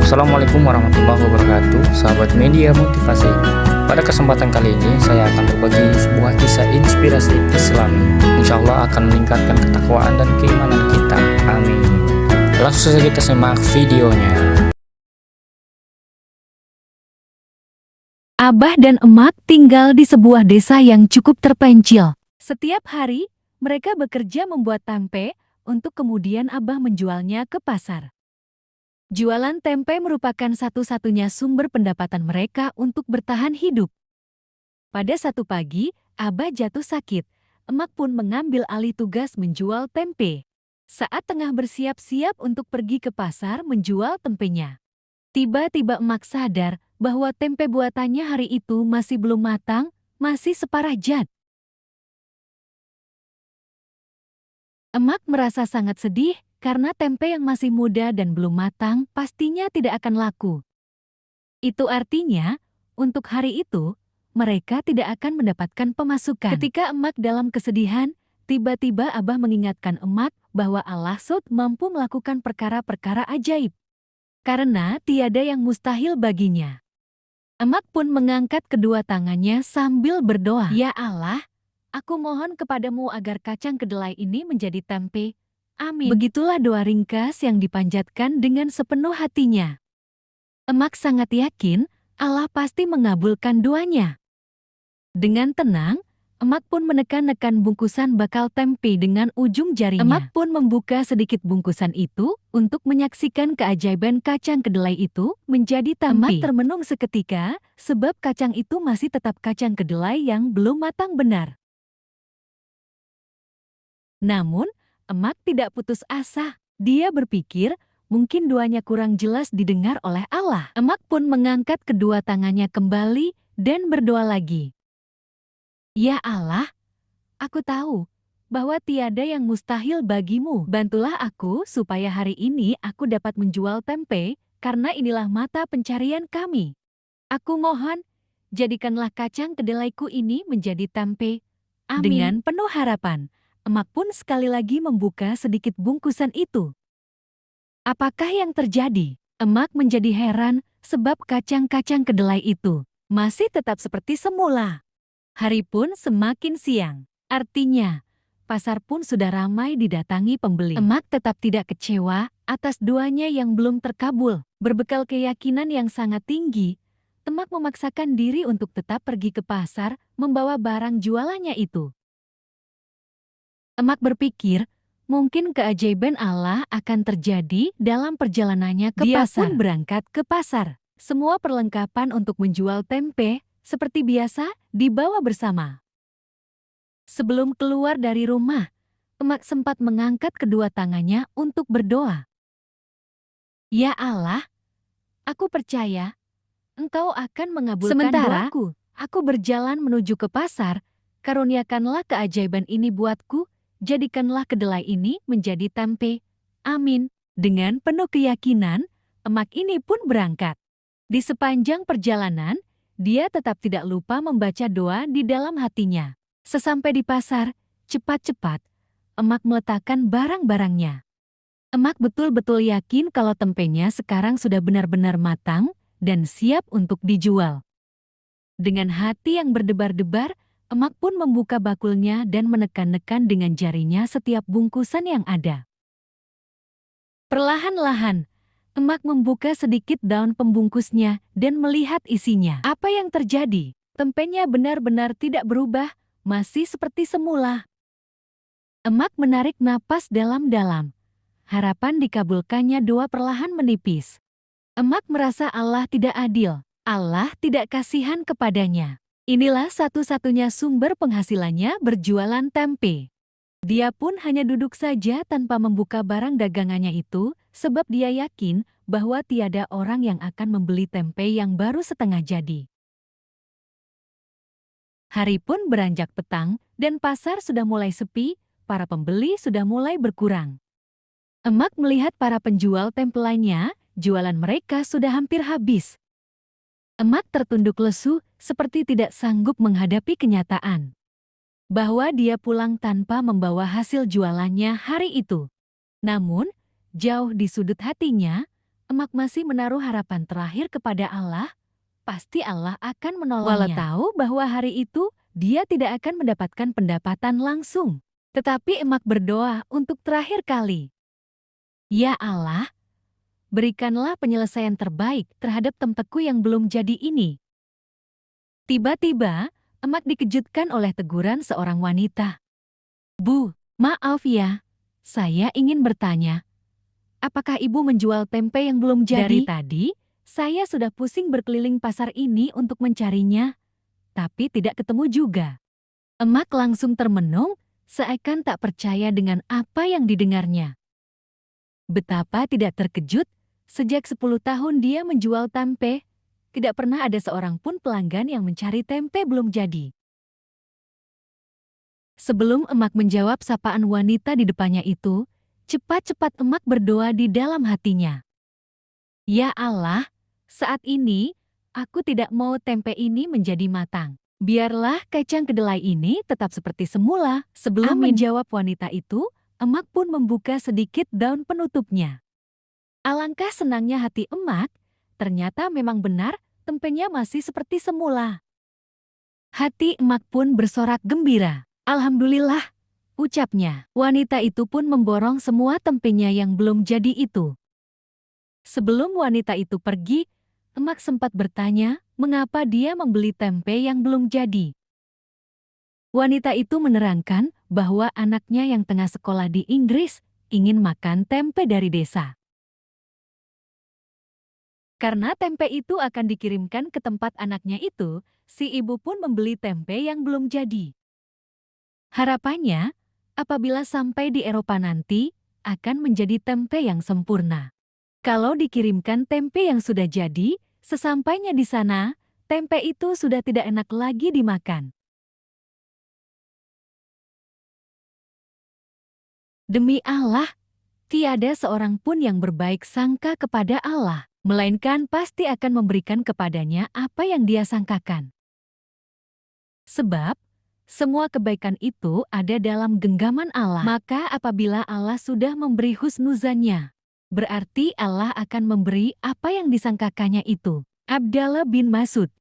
Assalamualaikum warahmatullahi wabarakatuh, sahabat media motivasi. Pada kesempatan kali ini saya akan berbagi sebuah kisah inspirasi Islami. Insya Allah akan meningkatkan ketakwaan dan keimanan kita. Amin. Langsung saja kita simak videonya. Abah dan Emak tinggal di sebuah desa yang cukup terpencil. Setiap hari, mereka bekerja membuat tempe untuk kemudian Abah menjualnya ke pasar. Jualan tempe merupakan satu-satunya sumber pendapatan mereka untuk bertahan hidup. Pada satu pagi, Abah jatuh sakit. Emak pun mengambil alih tugas menjual tempe. Saat tengah bersiap-siap untuk pergi ke pasar menjual tempenya, tiba-tiba Emak sadar bahwa tempe buatannya hari itu masih belum matang, masih separah jat. Emak merasa sangat sedih karena tempe yang masih muda dan belum matang pastinya tidak akan laku. Itu artinya, untuk hari itu, mereka tidak akan mendapatkan pemasukan. Ketika Emak dalam kesedihan, tiba-tiba Abah mengingatkan Emak bahwa Allah mampu melakukan perkara-perkara ajaib. Karena tiada yang mustahil baginya. Emak pun mengangkat kedua tangannya sambil berdoa, "Ya Allah, aku mohon kepadamu agar kacang kedelai ini menjadi tempe. Amin." Begitulah doa ringkas yang dipanjatkan dengan sepenuh hatinya. Emak sangat yakin Allah pasti mengabulkan doanya. Dengan tenang, Emak pun menekan-nekan bungkusan bakal tempe dengan ujung jarinya. Emak pun membuka sedikit bungkusan itu untuk menyaksikan keajaiban kacang kedelai itu menjadi tempe. Emak termenung seketika sebab kacang itu masih tetap kacang kedelai yang belum matang benar. Namun, Emak tidak putus asa. Dia berpikir mungkin doanya kurang jelas didengar oleh Allah. Emak pun mengangkat kedua tangannya kembali dan berdoa lagi. "Ya Allah, aku tahu bahwa tiada yang mustahil bagimu. Bantulah aku supaya hari ini aku dapat menjual tempe karena inilah mata pencarian kami. Aku mohon, jadikanlah kacang kedelaiku ini menjadi tempe. Amin." Dengan penuh harapan, Emak pun sekali lagi membuka sedikit bungkusan itu. Apakah yang terjadi? Emak menjadi heran sebab kacang-kacang kedelai itu masih tetap seperti semula. Hari pun semakin siang. Artinya, pasar pun sudah ramai didatangi pembeli. Emak tetap tidak kecewa atas doanya yang belum terkabul. Berbekal keyakinan yang sangat tinggi, Emak memaksakan diri untuk tetap pergi ke pasar membawa barang jualannya itu. Emak berpikir, mungkin keajaiban Allah akan terjadi dalam perjalanannya ke pasar. Dia pun berangkat ke pasar. Semua perlengkapan untuk menjual tempe, seperti biasa, dibawa bersama. Sebelum keluar dari rumah, Emak sempat mengangkat kedua tangannya untuk berdoa. "Ya Allah, aku percaya Engkau akan mengabulkan doaku. Aku berjalan menuju ke pasar, karuniakanlah keajaiban ini buatku. Jadikanlah kedelai ini menjadi tempe. Amin." Dengan penuh keyakinan, Emak ini pun berangkat. Di sepanjang perjalanan, dia tetap tidak lupa membaca doa di dalam hatinya. Sesampai di pasar, cepat-cepat, Emak meletakkan barang-barangnya. Emak betul-betul yakin kalau tempenya sekarang sudah benar-benar matang dan siap untuk dijual. Dengan hati yang berdebar-debar, Emak pun membuka bakulnya dan menekan-nekan dengan jarinya setiap bungkusan yang ada. Perlahan-lahan, Emak membuka sedikit daun pembungkusnya dan melihat isinya. Apa yang terjadi? Tempenya benar-benar tidak berubah, masih seperti semula. Emak menarik napas dalam-dalam. Harapan dikabulkannya doa perlahan menipis. Emak merasa Allah tidak adil. Allah tidak kasihan kepadanya. Inilah satu-satunya sumber penghasilannya berjualan tempe. Dia pun hanya duduk saja tanpa membuka barang dagangannya itu, sebab dia yakin bahwa tiada orang yang akan membeli tempe yang baru setengah jadi. Hari pun beranjak petang dan pasar sudah mulai sepi, para pembeli sudah mulai berkurang. Emak melihat para penjual tempe lainnya, jualan mereka sudah hampir habis. Emak tertunduk lesu, seperti tidak sanggup menghadapi kenyataan bahwa dia pulang tanpa membawa hasil jualannya hari itu. Namun, jauh di sudut hatinya, Emak masih menaruh harapan terakhir kepada Allah. Pasti Allah akan menolongnya. Walau tahu bahwa hari itu dia tidak akan mendapatkan pendapatan langsung. Tetapi Emak berdoa untuk terakhir kali. Ya Allah, berikanlah penyelesaian terbaik terhadap tempeku yang belum jadi ini. Tiba-tiba, Emak dikejutkan oleh teguran seorang wanita. Bu, maaf ya, saya ingin bertanya. Apakah ibu menjual tempe yang belum jadi? Dari tadi, saya sudah pusing berkeliling pasar ini untuk mencarinya, tapi tidak ketemu juga. Emak langsung termenung, seakan tak percaya dengan apa yang didengarnya. Betapa tidak terkejut, sejak 10 tahun dia menjual tempe, tidak pernah ada seorang pun pelanggan yang mencari tempe belum jadi. Sebelum Emak menjawab sapaan wanita di depannya itu, cepat-cepat Emak berdoa di dalam hatinya. Ya Allah, saat ini, aku tidak mau tempe ini menjadi matang. Biarlah kacang kedelai ini tetap seperti semula. Sebelum menjawab wanita itu, Emak pun membuka sedikit daun penutupnya. Alangkah senangnya hati Emak, ternyata memang benar tempenya masih seperti semula. Hati Emak pun bersorak gembira. Alhamdulillah, ucapnya. Wanita itu pun memborong semua tempenya yang belum jadi itu. Sebelum wanita itu pergi, Emak sempat bertanya mengapa dia membeli tempe yang belum jadi. Wanita itu menerangkan bahwa anaknya yang tengah sekolah di Inggris ingin makan tempe dari desa. Karena tempe itu akan dikirimkan ke tempat anaknya itu, si ibu pun membeli tempe yang belum jadi. Harapannya, apabila sampai di Eropa nanti, akan menjadi tempe yang sempurna. Kalau dikirimkan tempe yang sudah jadi, sesampainya di sana, tempe itu sudah tidak enak lagi dimakan. Demi Allah, tiada seorang pun yang berbaik sangka kepada Allah, melainkan pasti akan memberikan kepadanya apa yang dia sangkakan. Sebab, semua kebaikan itu ada dalam genggaman Allah. Maka apabila Allah sudah memberi husnuzannya, berarti Allah akan memberi apa yang disangkakannya itu. Abdallah bin Mas'ud